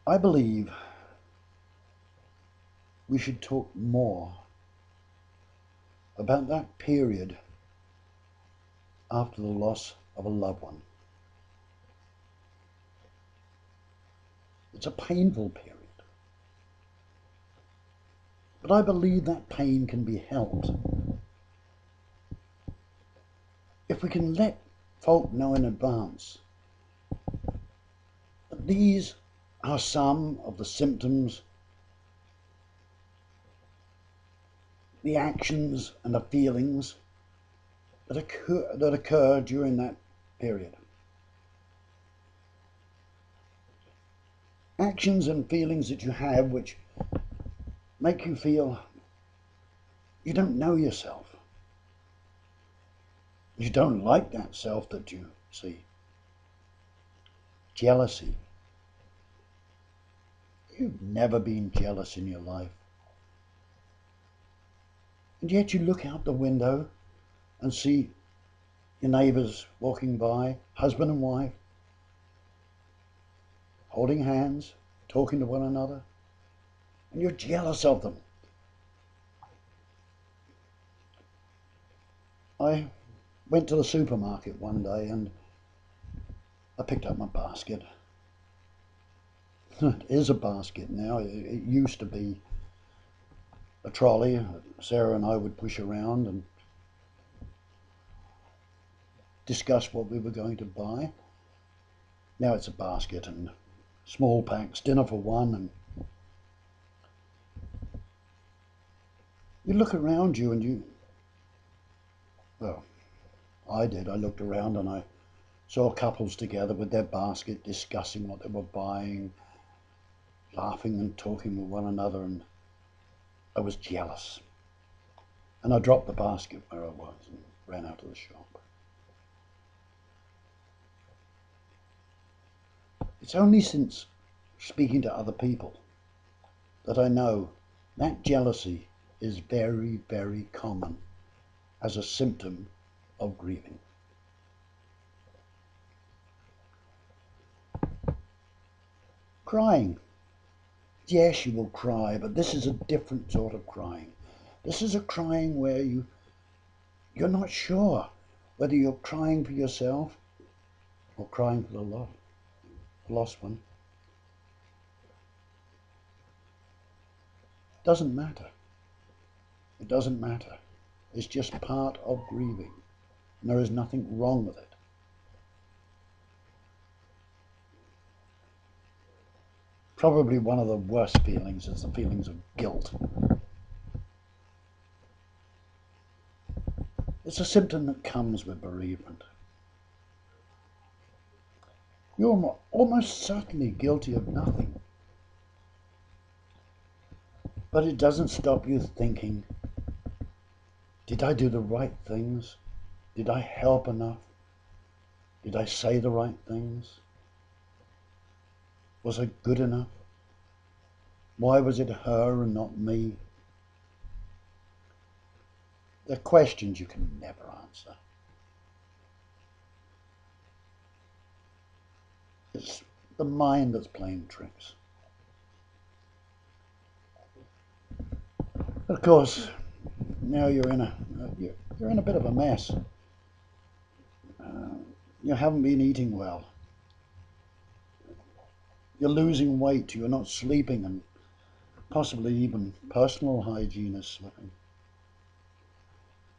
I believe we should talk more about that period after the loss of a loved one. It's a painful period, but I believe that pain can be helped if we can let folk know in advance that these are some of the symptoms, the actions and the feelings that occur during that period. Actions and feelings that you have which make you feel you don't know yourself. You don't like that self that you see. Jealousy. You've never been jealous in your life. And yet you look out the window and see your neighbours walking by, husband and wife, holding hands, talking to one another, and you're jealous of them. I went to the supermarket one day and I picked up my basket. It is a basket now. It used to be a trolley Sarah and I would push around and discuss what we were going to buy. Now it's a basket and small packs, dinner for one, and you look around you and well, I did. I looked around and I saw couples together with their basket discussing what they were buying, laughing and talking with one another, and I was jealous. And I dropped the basket where I was and ran out of the shop. It's only since speaking to other people that I know that jealousy is very, very common as a symptom of grieving. Crying. Yes, you will cry, but this is a different sort of crying. This is a crying where you're not sure whether you're crying for yourself or crying for the lost one. Doesn't matter. It doesn't matter. It's just part of grieving, and there is nothing wrong with it. Probably one of the worst feelings is the feelings of guilt. It's a symptom that comes with bereavement. You're almost certainly guilty of nothing. But it doesn't stop you thinking, did I do the right things? Did I help enough? Did I say the right things? Was I good enough? Why was it her and not me? They're questions you can never answer. It's the mind that's playing tricks. Of course, now you're in a bit of a mess. You haven't been eating well. You're losing weight. You're not sleeping, and possibly even personal hygiene is slipping.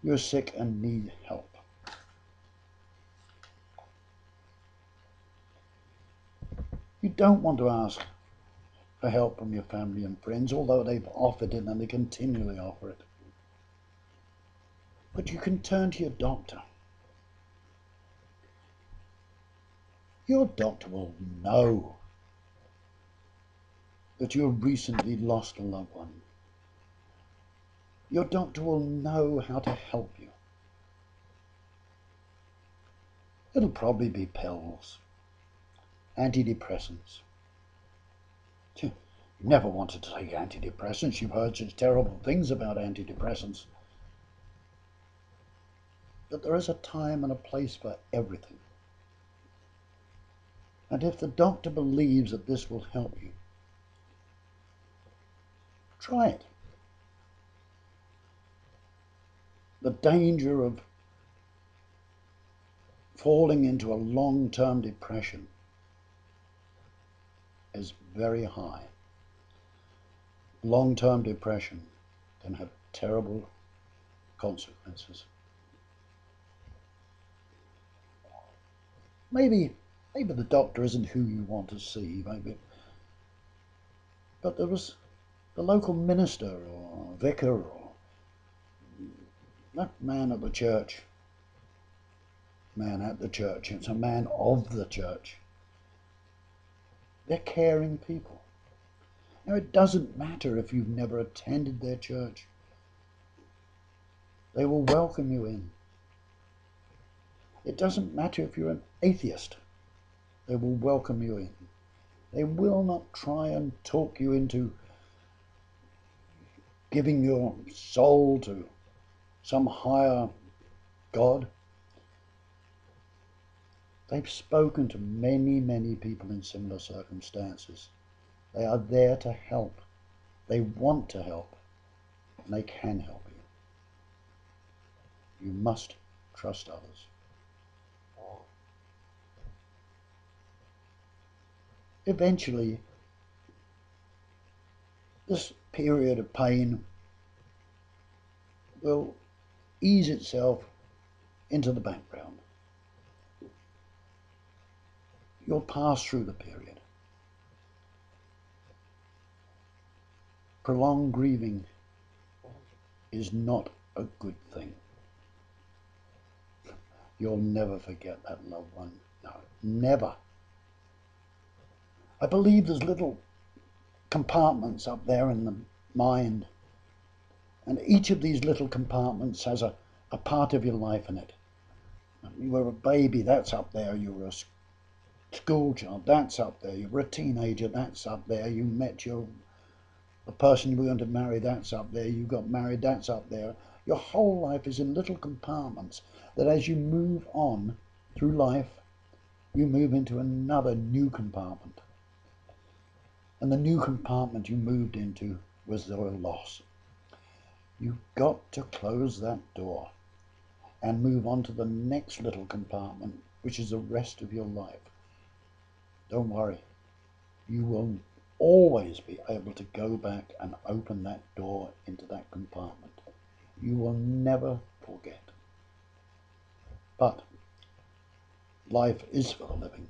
You're sick and need help. You don't want to ask for help from your family and friends, although they've offered it and they continually offer it. But you can turn to your doctor. Your doctor will know that you have recently lost a loved one. Your doctor will know how to help you. It'll probably be pills, antidepressants. You never wanted to take antidepressants. You've heard such terrible things about antidepressants. But there is a time and a place for everything. And if the doctor believes that this will help you, Try it. The danger of falling into a long-term depression is very high. Long-term depression can have terrible consequences. Maybe the doctor isn't who you want to see, but there was the local minister or vicar or that man at the church. Man at the church, it's a man of the church. They're caring people. Now, it doesn't matter if you've never attended their church. They will welcome you in. It doesn't matter if you're an atheist. They will welcome you in. They will not try and talk you into giving your soul to some higher God. They've spoken to many, many people in similar circumstances. They are there to help. They want to help, and they can help you. You must trust others. Eventually, this period of pain will ease itself into the background. You'll pass through the period. Prolonged grieving is not a good thing. You'll never forget that loved one. No, never. I believe there's little compartments up there in the mind, and each of these little compartments has a part of your life in it. You were a baby, that's up there. You were a school child, that's up there. You were a teenager, that's up there. You met the person you were going to marry, that's up there. You got married, that's up there. Your whole life is in little compartments that as you move on through life, you move into another new compartment. And the new compartment you moved into was the loss. You've got to close that door and move on to the next little compartment, which is the rest of your life. Don't worry. You will always be able to go back and open that door into that compartment. You will never forget. But life is for the living.